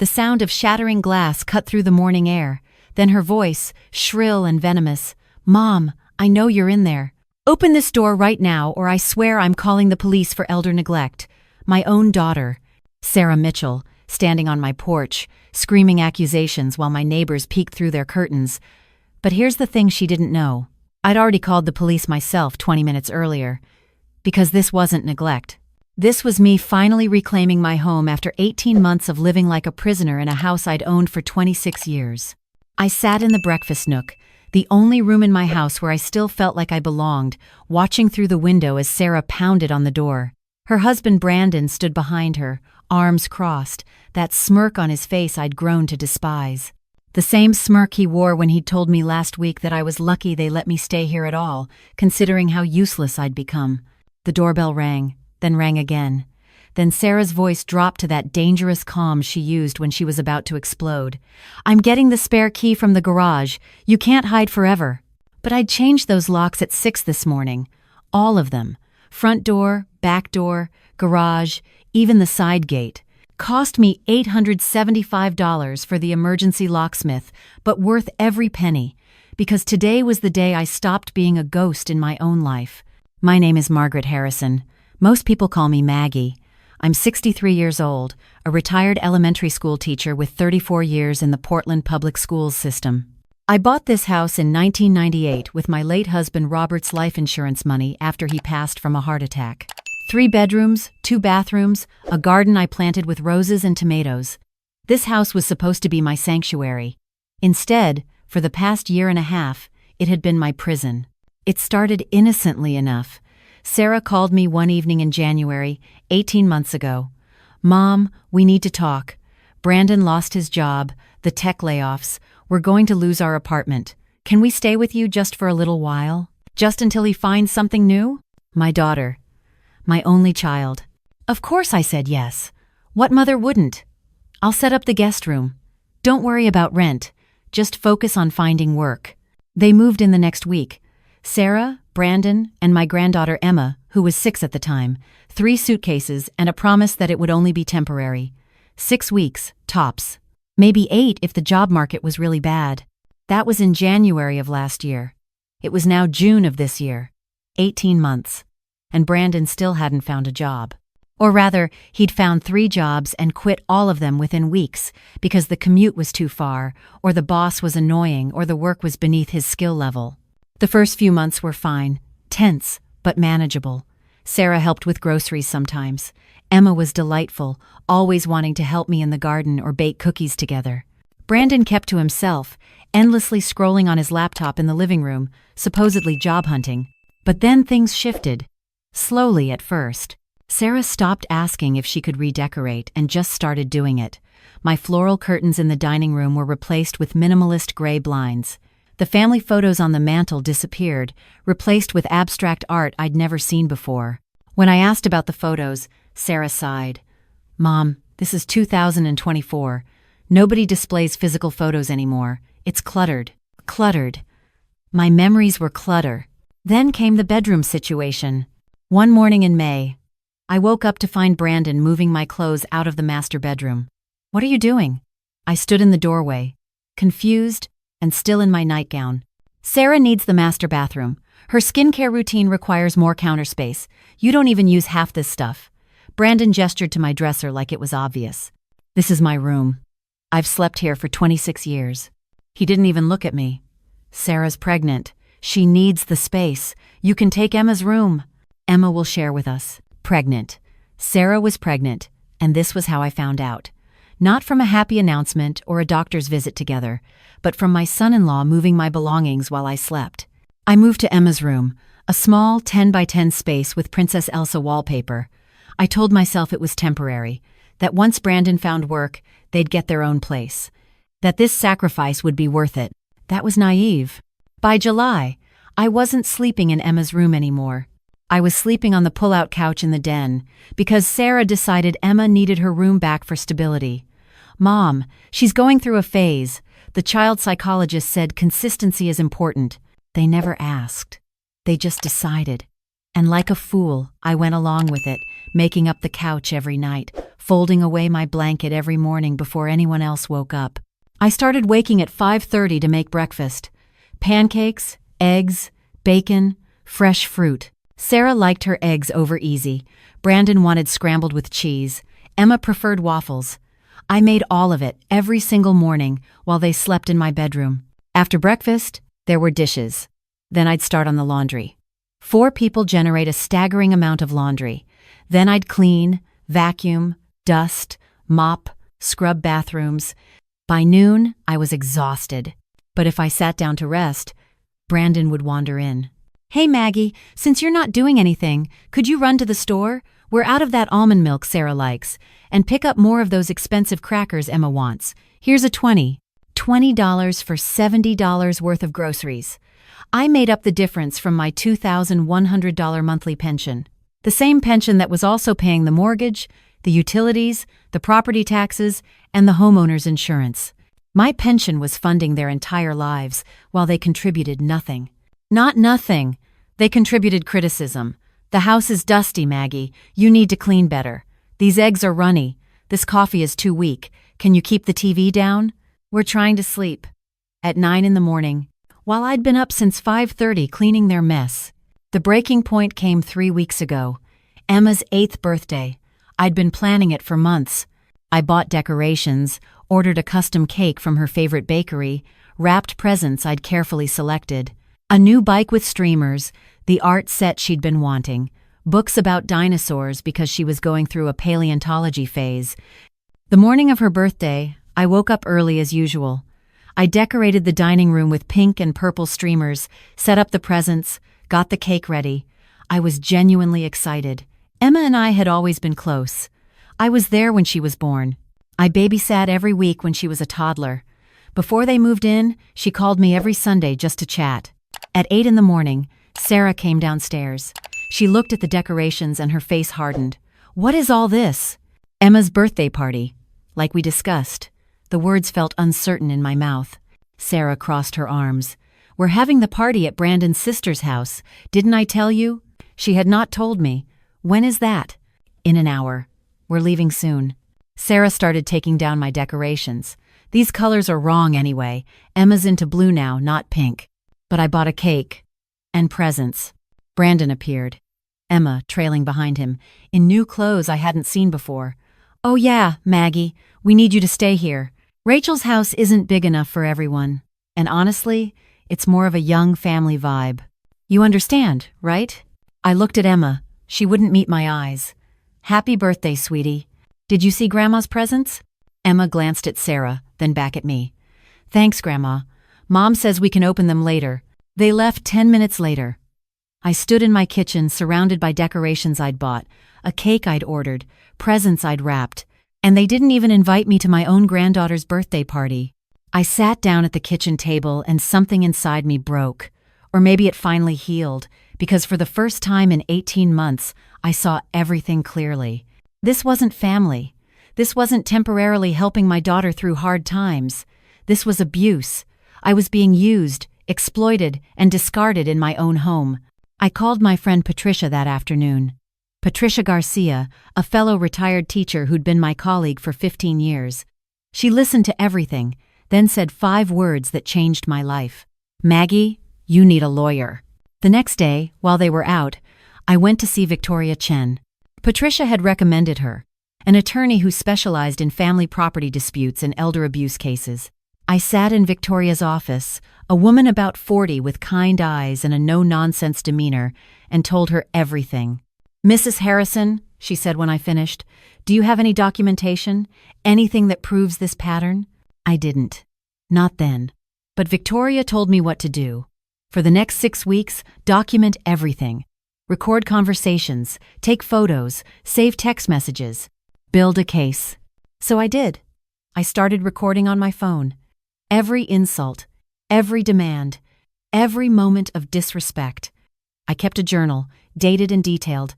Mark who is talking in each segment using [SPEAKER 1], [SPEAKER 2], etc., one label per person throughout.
[SPEAKER 1] The sound of shattering glass cut through the morning air. Then her voice, shrill and venomous. "Mom, I know you're in there. Open this door right now, or I swear I'm calling the police for elder neglect." My own daughter, Sarah Mitchell, standing on my porch, screaming accusations while my neighbors peeked through their curtains. But here's the thing she didn't know. I'd already called the police myself 20 minutes earlier. Because this wasn't neglect. This was me finally reclaiming my home after 18 months of living like a prisoner in a house I'd owned for 26 years. I sat in the breakfast nook, the only room in my house where I still felt like I belonged, watching through the window as Sarah pounded on the door. Her husband Brandon stood behind her, arms crossed, that smirk on his face I'd grown to despise. The same smirk he wore when he'd told me last week that I was lucky they let me stay here at all, considering how useless I'd become. The doorbell rang, then rang again. Then Sarah's voice dropped to that dangerous calm she used when she was about to explode. "I'm getting the spare key from the garage. You can't hide forever." But I'd changed those locks at 6 this morning. All of them. Front door, back door, garage, even the side gate. Cost me $875 for the emergency locksmith, but worth every penny, because today was the day I stopped being a ghost in my own life. My name is Margaret Harrison. Most people call me Maggie. I'm 63 years old, a retired elementary school teacher with 34 years in the Portland public schools system. I bought this house in 1998 with my late husband Robert's life insurance money after he passed from a heart attack. 3 bedrooms, 2 bathrooms, a garden I planted with roses and tomatoes. This house was supposed to be my sanctuary. Instead, for the past year and a half, it had been my prison. It started innocently enough. Sarah called me one evening in January, 18 months ago. "Mom, we need to talk. Brandon lost his job, the tech layoffs. We're going to lose our apartment. Can we stay with you just for a little while? Just until he finds something new?" My daughter. My only child. Of course I said yes. What mother wouldn't? "I'll set up the guest room. Don't worry about rent. Just focus on finding work." They moved in the next week. Sarah, Brandon, and my granddaughter Emma, who was 6 at the time, 3 suitcases and a promise that it would only be temporary. 6 weeks, tops. Maybe 8 if the job market was really bad. That was in January of last year. It was now June of this year. 18 months. And Brandon still hadn't found a job. Or rather, he'd found 3 jobs and quit all of them within weeks because the commute was too far, or the boss was annoying, or the work was beneath his skill level. The first few months were fine, tense, but manageable. Sarah helped with groceries sometimes. Emma was delightful, always wanting to help me in the garden or bake cookies together. Brandon kept to himself, endlessly scrolling on his laptop in the living room, supposedly job hunting. But then things shifted. Slowly at first. Sarah stopped asking if she could redecorate and just started doing it. My floral curtains in the dining room were replaced with minimalist gray blinds. The family photos on the mantel disappeared, replaced with abstract art I'd never seen before. When I asked about the photos, Sarah sighed. "Mom, this is 2024. Nobody displays physical photos anymore. It's cluttered. Cluttered." My memories were clutter. Then came the bedroom situation. One morning in May, I woke up to find Brandon moving my clothes out of the master bedroom. "What are you doing?" I stood in the doorway, confused and still in my nightgown. "Sarah needs the master bathroom. Her skincare routine requires more counter space. You don't even use half this stuff." Brandon gestured to my dresser like it was obvious. "This is my room. I've slept here for 26 years. He didn't even look at me. "Sarah's pregnant. She needs the space. You can take Emma's room. Emma will share with us." Pregnant. Sarah was pregnant, and this was how I found out. Not from a happy announcement or a doctor's visit together, but from my son-in-law moving my belongings while I slept. I moved to Emma's room, a small 10 by 10 space with Princess Elsa wallpaper. I told myself it was temporary, that once Brandon found work, they'd get their own place. That this sacrifice would be worth it. That was naive. By July, I wasn't sleeping in Emma's room anymore. I was sleeping on the pull-out couch in the den because Sarah decided Emma needed her room back for stability. "Mom, she's going through a phase. The child psychologist said consistency is important." They never asked. They just decided. And like a fool, I went along with it, making up the couch every night, folding away my blanket every morning before anyone else woke up. I started waking at 5:30 to make breakfast. Pancakes, eggs, bacon, fresh fruit. Sarah liked her eggs over easy. Brandon wanted scrambled with cheese. Emma preferred waffles. I made all of it every single morning while they slept in my bedroom. After breakfast, there were dishes. Then I'd start on the laundry. 4 people generate a staggering amount of laundry. Then I'd clean, vacuum, dust, mop, scrub bathrooms. By noon, I was exhausted. But if I sat down to rest, Brandon would wander in. "Hey Maggie, since you're not doing anything, could you run to the store? We're out of that almond milk Sarah likes, and pick up more of those expensive crackers Emma wants. Here's a $20 for $70 worth of groceries." I made up the difference from my $2,100 monthly pension. The same pension that was also paying the mortgage, the utilities, the property taxes, and the homeowner's insurance. My pension was funding their entire lives, while they contributed nothing. Not nothing. They contributed criticism. "The house is dusty, Maggie. You need to clean better. These eggs are runny. This coffee is too weak. Can you keep the TV down? We're trying to sleep." At 9 in the morning, while I'd been up since 5:30 cleaning their mess. The breaking point came 3 weeks ago. Emma's 8th birthday. I'd been planning it for months. I bought decorations, ordered a custom cake from her favorite bakery, wrapped presents I'd carefully selected, a new bike with streamers, the art set she'd been wanting, books about dinosaurs because she was going through a paleontology phase. The morning of her birthday, I woke up early as usual. I decorated the dining room with pink and purple streamers, set up the presents, got the cake ready. I was genuinely excited. Emma and I had always been close. I was there when she was born. I babysat every week when she was a toddler. Before they moved in, she called me every Sunday just to chat. At 8 in the morning, Sarah came downstairs. She looked at the decorations and her face hardened. "What is all this?" "Emma's birthday party." Like we discussed. The words felt uncertain in my mouth. Sarah crossed her arms. "We're having the party at Brandon's sister's house. Didn't I tell you?" She had not told me. "When is that?" "In an hour. We're leaving soon." Sarah started taking down my decorations. "These colors are wrong anyway. Emma's into blue now, not pink." But I bought a cake. And presents. Brandon appeared. Emma, trailing behind him, in new clothes I hadn't seen before. "Oh yeah, Maggie, we need you to stay here. Rachel's house isn't big enough for everyone. And honestly, it's more of a young family vibe. You understand, right?" I looked at Emma. She wouldn't meet my eyes. "Happy birthday, sweetie. Did you see Grandma's presents?" Emma glanced at Sarah, then back at me. "Thanks, Grandma. Mom says we can open them later." They left 10 minutes later. I stood in my kitchen surrounded by decorations I'd bought, a cake I'd ordered, presents I'd wrapped, and they didn't even invite me to my own granddaughter's birthday party. I sat down at the kitchen table and something inside me broke. Or maybe it finally healed, because for the first time in 18 months, I saw everything clearly. This wasn't family. This wasn't temporarily helping my daughter through hard times. This was abuse. I was being used, exploited, and discarded in my own home. I called my friend Patricia that afternoon. Patricia Garcia, a fellow retired teacher who'd been my colleague for 15 years. She listened to everything, then said 5 words that changed my life. "Maggie, you need a lawyer." The next day, while they were out, I went to see Victoria Chen. Patricia had recommended her, an attorney who specialized in family property disputes and elder abuse cases. I sat in Victoria's office, a woman about 40 with kind eyes and a no-nonsense demeanor, and told her everything. "Mrs. Harrison," she said when I finished, "do you have any documentation? Anything that proves this pattern?" I didn't. Not then. But Victoria told me what to do. For the next 6 weeks, document everything. Record conversations, take photos, save text messages, build a case. So I did. I started recording on my phone. Every insult, every demand, every moment of disrespect. I kept a journal, dated and detailed.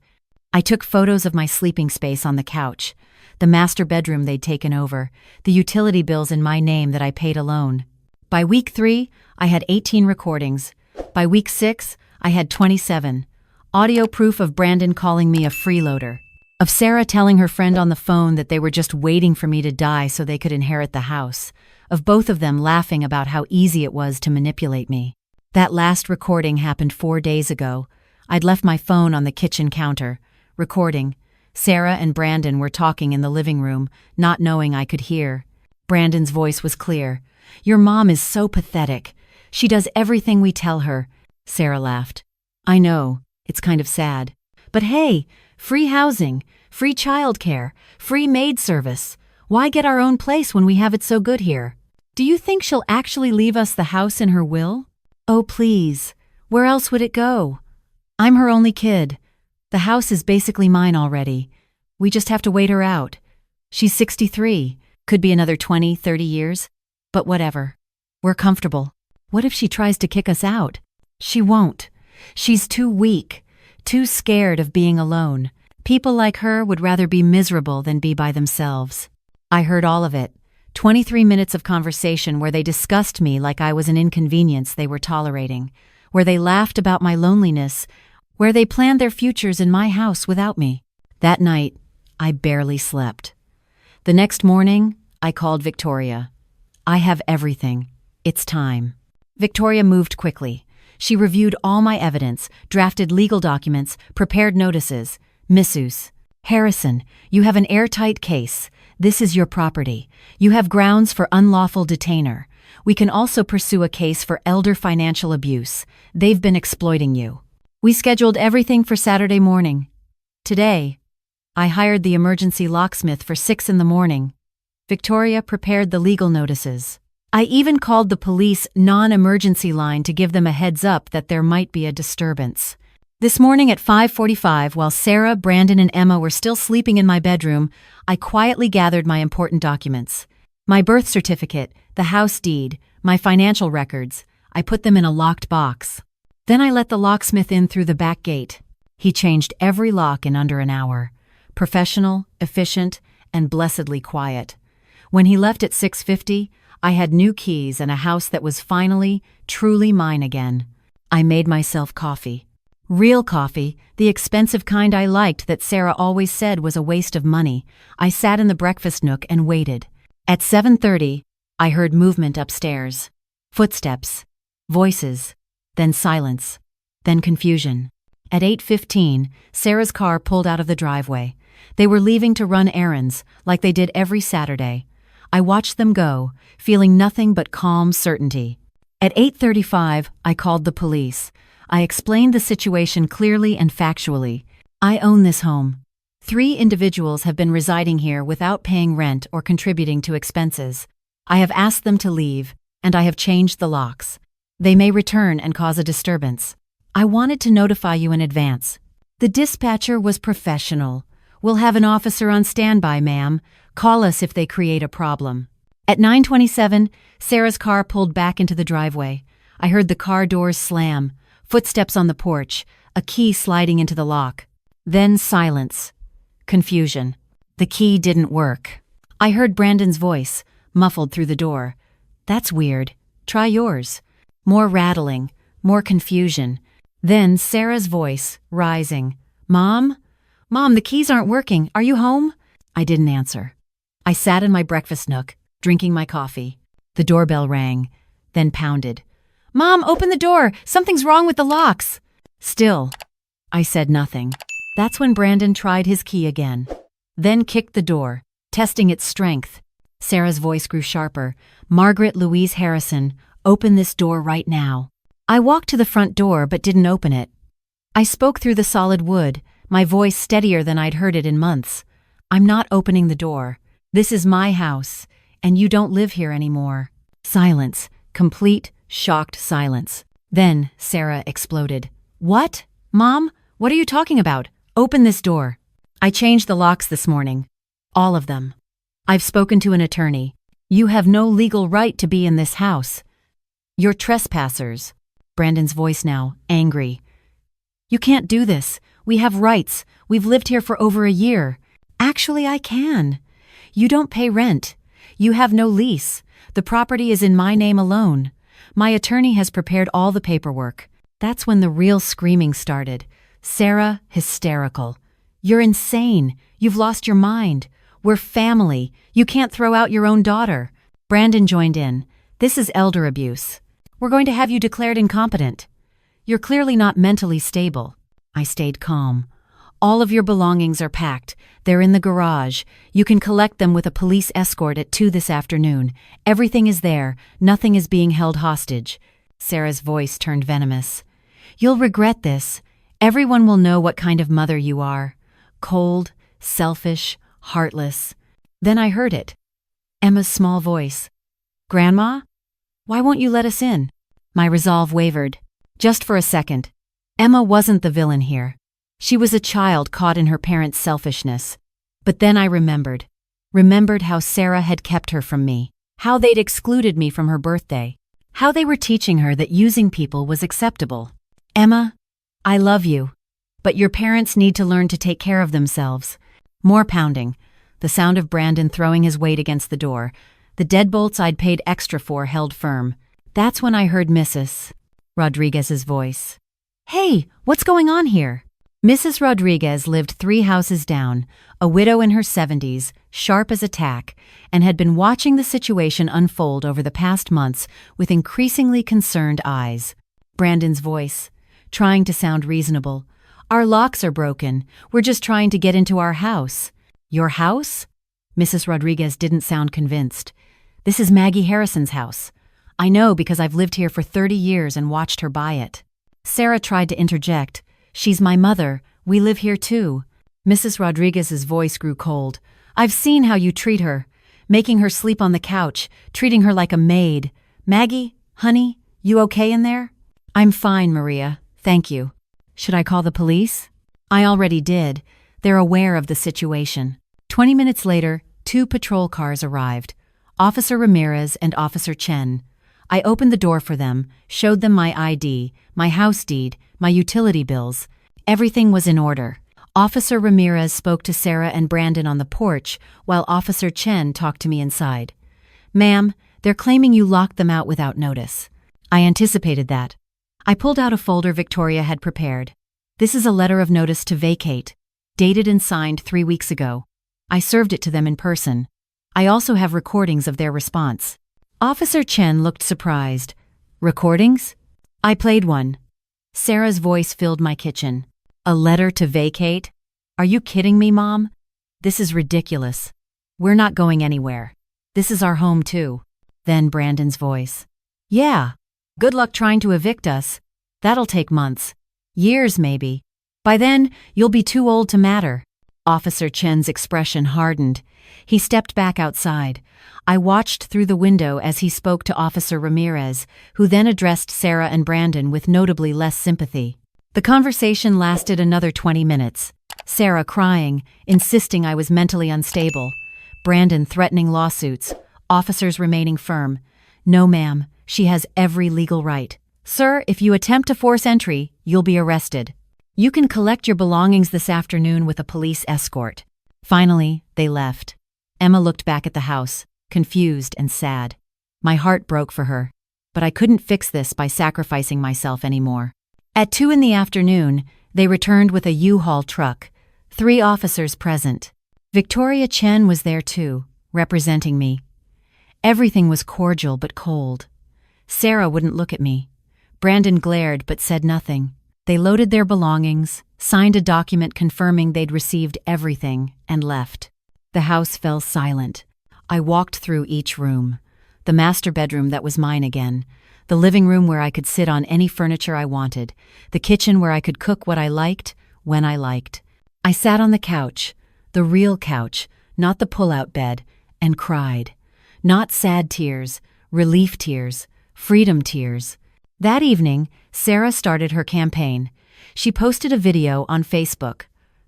[SPEAKER 1] I took photos of my sleeping space on the couch, the master bedroom they'd taken over, the utility bills in my name that I paid alone. By week 3, I had 18 recordings. By week 6, I had 27. Audio proof of Brandon calling me a freeloader. Of Sarah telling her friend on the phone that they were just waiting for me to die so they could inherit the house. Of both of them laughing about how easy it was to manipulate me. That last recording happened 4 days ago. I'd left my phone on the kitchen counter. Recording. Sarah and Brandon were talking in the living room, not knowing I could hear. Brandon's voice was clear. "Your mom is so pathetic. She does everything we tell her." Sarah laughed. "I know, it's kind of sad. But hey, free housing, free childcare, free maid service. Why get our own place when we have it so good here? Do you think she'll actually leave us the house in her will? Oh, please. Where else would it go? I'm her only kid. The house is basically mine already. We just have to wait her out. She's 63. Could be another 20, 30 years. But whatever. We're comfortable. What if she tries to kick us out? She won't. She's too weak, too scared of being alone. People like her would rather be miserable than be by themselves." I heard all of it. 23 minutes of conversation where they discussed me like I was an inconvenience they were tolerating, where they laughed about my loneliness, where they planned their futures in my house without me. That night, I barely slept. The next morning, I called Victoria. "I have everything. It's time." Victoria moved quickly. She reviewed all my evidence, drafted legal documents, prepared notices. "Missus Harrison, you have an airtight case. This is your property. You have grounds for unlawful detainer. We can also pursue a case for elder financial abuse. They've been exploiting you." We scheduled everything for Saturday morning. Today, I hired the emergency locksmith for 6 in the morning. Victoria prepared the legal notices. I even called the police non-emergency line to give them a heads up that there might be a disturbance. This morning at 5:45, while Sarah, Brandon, and Emma were still sleeping in my bedroom, I quietly gathered my important documents. My birth certificate, the house deed, my financial records. I put them in a locked box. Then I let the locksmith in through the back gate. He changed every lock in under an hour. Professional, efficient, and blessedly quiet. When he left at 6:50, I had new keys and a house that was finally, truly mine again. I made myself coffee. Real coffee, the expensive kind I liked that Sarah always said was a waste of money. I sat in the breakfast nook and waited. At 7:30, I heard movement upstairs. Footsteps. Voices. Then silence. Then confusion. At 8:15, Sarah's car pulled out of the driveway. They were leaving to run errands, like they did every Saturday. I watched them go, feeling nothing but calm certainty. At 8:35, I called the police. I explained the situation clearly and factually. I own this home. 3 individuals have been residing here without paying rent or contributing to expenses. I have asked them to leave, and I have changed the locks. They may return and cause a disturbance. I wanted to notify you in advance. The dispatcher was professional. "We'll have an officer on standby, ma'am. Call us if they create a problem." At 9:27, Sarah's car pulled back into the driveway. I heard the car doors slam, footsteps on the porch, a key sliding into the lock. Then silence. Confusion. The key didn't work. I heard Brandon's voice, muffled through the door. "That's weird. Try yours." More rattling, more confusion. Then Sarah's voice, rising. "Mom? Mom, the keys aren't working. Are you home?" I didn't answer. I sat in my breakfast nook, drinking my coffee. The doorbell rang, then pounded. "Mom, open the door! Something's wrong with the locks!" Still, I said nothing. That's when Brandon tried his key again. Then kicked the door, testing its strength. Sarah's voice grew sharper. "Margaret Louise Harrison, open this door right now." I walked to the front door but didn't open it. I spoke through the solid wood, my voice steadier than I'd heard it in months. "I'm not opening the door. This is my house, and you don't live here anymore." Silence. Complete, shocked silence. Then Sarah exploded. "What? Mom? What are you talking about? Open this door." I changed the locks this morning. All of them. I've spoken to an attorney. You have no legal right to be in this house. You're trespassers. Brandon's voice now, angry. You can't do this. We have rights. We've lived here for over a year. Actually, I can. You don't pay rent. You have no lease. The property is in my name alone. My attorney has prepared all the paperwork. That's when the real screaming started. Sarah, hysterical. You're insane. You've lost your mind. We're family. You can't throw out your own daughter. Brandon joined in. This is elder abuse. We're going to have you declared incompetent. You're clearly not mentally stable. I stayed calm. All of your belongings are packed. They're in the garage. You can collect them with a police escort at 2 this afternoon. Everything is there. Nothing is being held hostage. Sarah's voice turned venomous. You'll regret this. Everyone will know what kind of mother you are. Cold, selfish, heartless. Then I heard it. Emma's small voice. Grandma? Why won't you let us in? My resolve wavered. Just for a second. Emma wasn't the villain here. She was a child caught in her parents' selfishness. But then I remembered how Sarah had kept her from me, how they'd excluded me from her birthday, how they were teaching her that using people was acceptable. Emma, I love you, but your parents need to learn to take care of themselves. More pounding, the sound of Brandon throwing his weight against the door. The deadbolts I'd paid extra for held firm. That's when I heard Mrs. Rodriguez's voice. Hey, what's going on here? Mrs. Rodriguez lived 3 houses down, a widow in her 70s, sharp as a tack, and had been watching the situation unfold over the past months with increasingly concerned eyes. Brandon's voice, trying to sound reasonable. Our locks are broken. We're just trying to get into our house. Your house? Mrs. Rodriguez didn't sound convinced. This is Maggie Harrison's house. I know because I've lived here for 30 years and watched her buy it. Sarah tried to interject. She's my mother. We live here too. Mrs. Rodriguez's voice grew cold. I've seen how you treat her, making her sleep on the couch, treating her like a maid. Maggie, honey, you okay in there? I'm fine, Maria. Thank you. Should I call the police? I already did. They're aware of the situation. 20 minutes later, 2 patrol cars arrived. Officer Ramirez and Officer Chen. I opened the door for them, showed them my ID, my house deed, my utility bills. Everything was in order. Officer Ramirez spoke to Sarah and Brandon on the porch, while Officer Chen talked to me inside. Ma'am, they're claiming you locked them out without notice. I anticipated that. I pulled out a folder Victoria had prepared. This is a letter of notice to vacate, dated and signed 3 weeks ago. I served it to them in person. I also have recordings of their response. Officer Chen looked surprised. Recordings? I played one. Sarah's voice filled my kitchen. A letter to vacate? Are you kidding me, Mom? This is ridiculous. We're not going anywhere. This is our home too. Then Brandon's voice. Yeah. Good luck trying to evict us. That'll take months. Years, maybe. By then, you'll be too old to matter. Officer Chen's expression hardened. He stepped back outside. I watched through the window as he spoke to Officer Ramirez, who then addressed Sarah and Brandon with notably less sympathy. The conversation lasted another 20 minutes. Sarah crying, insisting I was mentally unstable. Brandon threatening lawsuits. Officers remaining firm. No, ma'am, she has every legal right. Sir, if you attempt to force entry, you'll be arrested. You can collect your belongings this afternoon with a police escort. Finally, they left. Emma looked back at the house, confused and sad. My heart broke for her, but I couldn't fix this by sacrificing myself anymore. At 2 in the afternoon, they returned with a U-Haul truck, 3 officers present. Victoria Chen was there too, representing me. Everything was cordial but cold. Sarah wouldn't look at me. Brandon glared but said nothing. They loaded their belongings, signed a document confirming they'd received everything, and left. The house fell silent. I walked through each room. The master bedroom that was mine again. The living room where I could sit on any furniture I wanted. The kitchen where I could cook what I liked, when I liked. I sat on the couch, the real couch, not the pull-out bed, and cried. Not sad tears, relief tears, freedom tears. That evening, Sarah started her campaign. She posted a video on Facebook.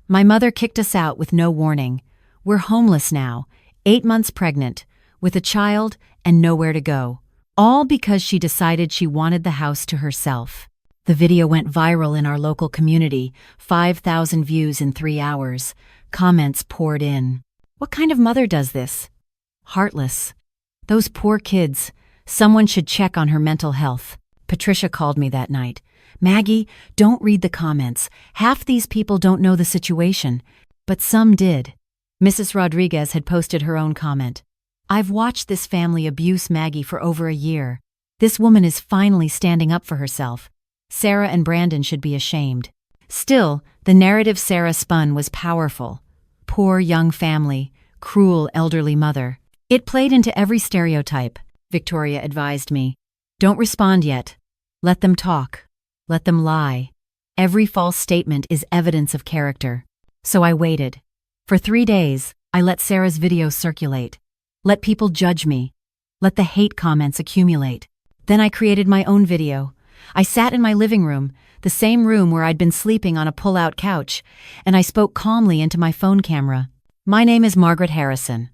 [SPEAKER 1] My mother kicked us out with no warning. We're homeless now, 8 months pregnant, with a child and nowhere to go. All because she decided she wanted the house to herself. The video went viral in our local community, 5,000 views in 3 hours. Comments poured in. What kind of mother does this? Heartless. Those poor kids. Someone should check on her mental health. Patricia called me that night. Maggie, don't read the comments. Half these people don't know the situation. But some did. Mrs. Rodriguez had posted her own comment. I've watched this family abuse Maggie for over a year. This woman is finally standing up for herself. Sarah and Brandon should be ashamed. Still, the narrative Sarah spun was powerful. Poor young family, cruel elderly mother. It played into every stereotype, Victoria advised me. Don't respond yet. Let them talk. Let them lie. Every false statement is evidence of character. So I waited. For 3 days, I let Sarah's videos circulate. Let people judge me. Let the hate comments accumulate. Then I created my own video. I sat in my living room, the same room where I'd been sleeping on a pull-out couch, and I spoke calmly into my phone camera. My name is Margaret Harrison.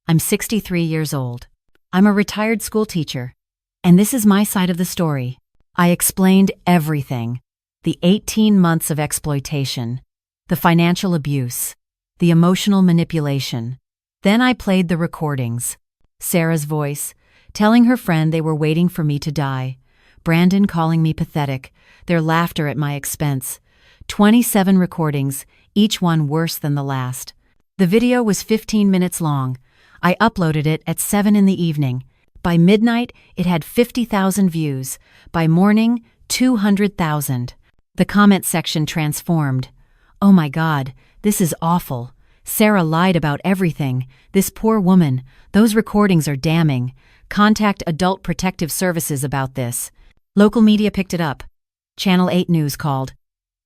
[SPEAKER 1] I'm 63 years old. I'm a retired school teacher. And this is my side of the story. I explained everything. The 18 months of exploitation, the financial abuse, the emotional manipulation. Then I played the recordings. Sarah's voice, telling her friend they were waiting for me to die. Brandon calling me pathetic, their laughter at my expense. 27 recordings, each one worse than the last. The video was 15 minutes long. I uploaded it at 7 in the evening. By midnight, it had 50,000 views. By morning, 200,000. The comment section transformed. Oh my God, this is awful. Sarah lied about everything. This poor woman. Those recordings are damning. Contact Adult Protective Services about this. Local media picked it up. Channel 8 News called.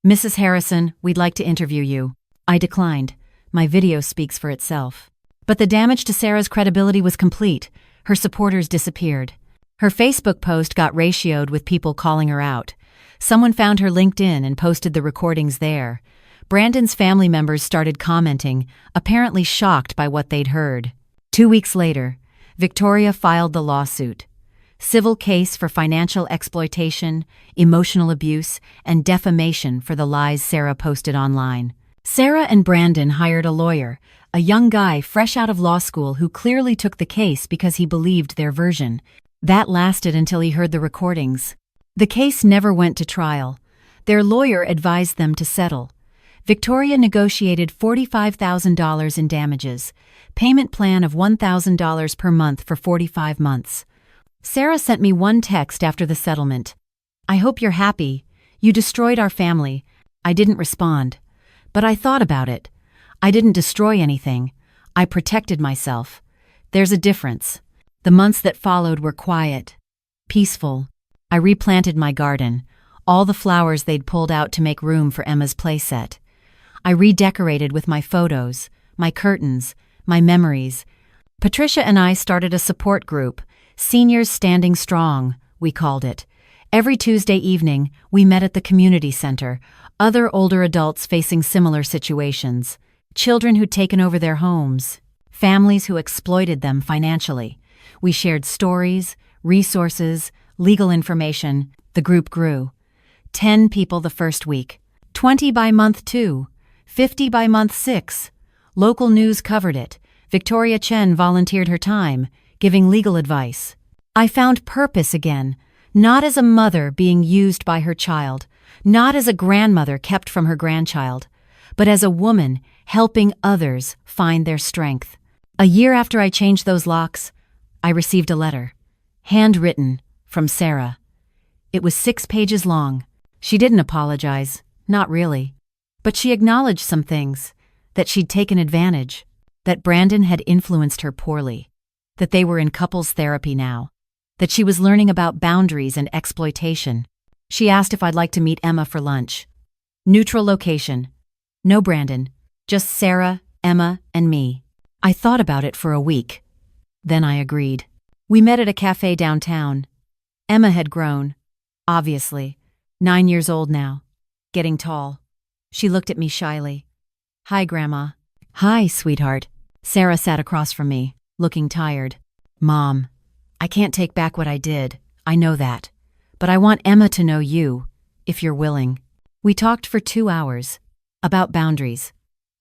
[SPEAKER 1] Mrs. Harrison, we'd like to interview you. I declined. My video speaks for itself. But the damage to Sarah's credibility was complete. Her supporters disappeared. Her Facebook post got ratioed with people calling her out. Someone found her LinkedIn and posted the recordings there. Brandon's family members started commenting, apparently shocked by what they'd heard. 2 weeks later, Victoria filed the lawsuit. Civil case for financial exploitation, emotional abuse, and defamation for the lies Sarah posted online. Sarah and Brandon hired a lawyer, a young guy fresh out of law school who clearly took the case because he believed their version. That lasted until he heard the recordings. The case never went to trial. Their lawyer advised them to settle. Victoria negotiated $45,000 in damages, payment plan of $1,000 per month for 45 months. Sarah sent me one text after the settlement. I hope you're happy. You destroyed our family. I didn't respond. But I thought about it. I didn't destroy anything. I protected myself. There's a difference. The months that followed were quiet, peaceful. I replanted my garden, all the flowers they'd pulled out to make room for Emma's playset. I redecorated with my photos, my curtains, my memories. Patricia and I started a support group, Seniors Standing Strong, we called it. Every Tuesday evening, we met at the community center, other older adults facing similar situations, children who'd taken over their homes, families who exploited them financially. We shared stories, resources, legal information. The group grew. 10 people the first week, 20 by month 2, 50 by month 6. Local news covered it. Victoria Chen volunteered her time, giving legal advice. I found purpose again, not as a mother being used by her child, not as a grandmother kept from her grandchild, but as a woman helping others find their strength. A year after I changed those locks, I received a letter, handwritten, from Sarah. It was 6 pages long. She didn't apologize, not really. But she acknowledged some things, that she'd taken advantage, that Brandon had influenced her poorly, that they were in couples therapy now, that she was learning about boundaries and exploitation. She asked if I'd like to meet Emma for lunch. Neutral location. No Brandon, just Sarah, Emma, and me. I thought about it for a week. Then I agreed. We met at a cafe downtown. Emma had grown, obviously, 9 years old now, getting tall. She looked at me shyly. Hi, Grandma. Hi, sweetheart. Sarah sat across from me, looking tired. Mom, I can't take back what I did, I know that. But I want Emma to know you, if you're willing. We talked for 2 hours, about boundaries,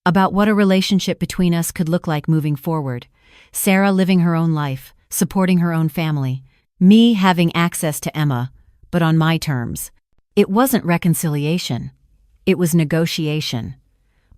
[SPEAKER 1] about what a relationship between us could look like moving forward. Sarah living her own life, supporting her own family. Me having access to Emma, but on my terms. It wasn't reconciliation. It was negotiation.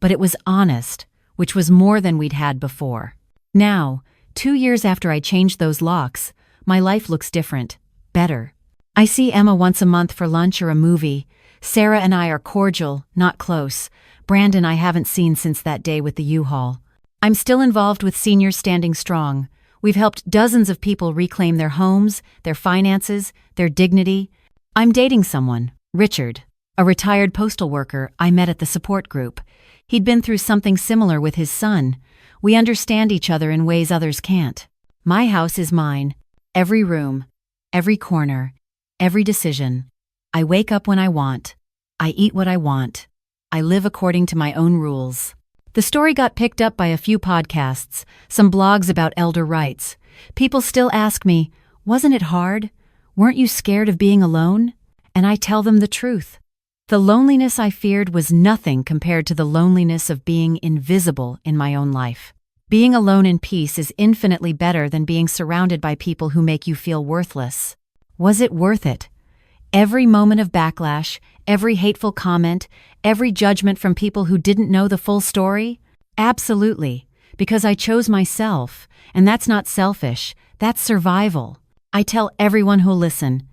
[SPEAKER 1] But it was honest, which was more than we'd had before. Now, 2 years after I changed those locks, my life looks different, better. I see Emma once a month for lunch or a movie. Sarah and I are cordial, not close. Brandon I haven't seen since that day with the U-Haul. I'm still involved with Seniors Standing Strong. We've helped dozens of people reclaim their homes, their finances, their dignity. I'm dating someone, Richard, a retired postal worker I met at the support group. He'd been through something similar with his son. We understand each other in ways others can't. My house is mine. Every room, every corner, every decision. I wake up when I want. I eat what I want. I live according to my own rules. The story got picked up by a few podcasts, some blogs about elder rights. People still ask me, wasn't it hard? Weren't you scared of being alone? And I tell them the truth. The loneliness I feared was nothing compared to the loneliness of being invisible in my own life. Being alone in peace is infinitely better than being surrounded by people who make you feel worthless. Was it worth it? Every moment of backlash, every hateful comment, every judgment from people who didn't know the full story? Absolutely, because I chose myself, and that's not selfish, that's survival. I tell everyone who'll listen,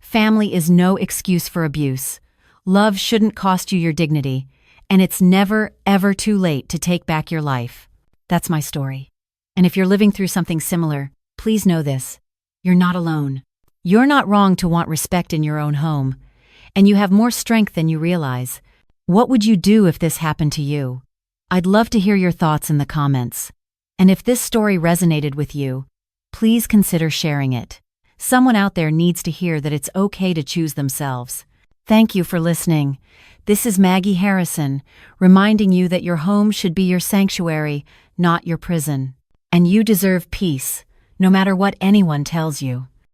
[SPEAKER 1] family is no excuse for abuse. Love shouldn't cost you your dignity, and it's never, ever too late to take back your life. That's my story. And if you're living through something similar, please know this. You're not alone. You're not wrong to want respect in your own home, and you have more strength than you realize. What would you do if this happened to you? I'd love to hear your thoughts in the comments. And if this story resonated with you, please consider sharing it. Someone out there needs to hear that it's okay to choose themselves. Thank you for listening. This is Maggie Harrison, reminding you that your home should be your sanctuary, not your prison. And you deserve peace, no matter what anyone tells you.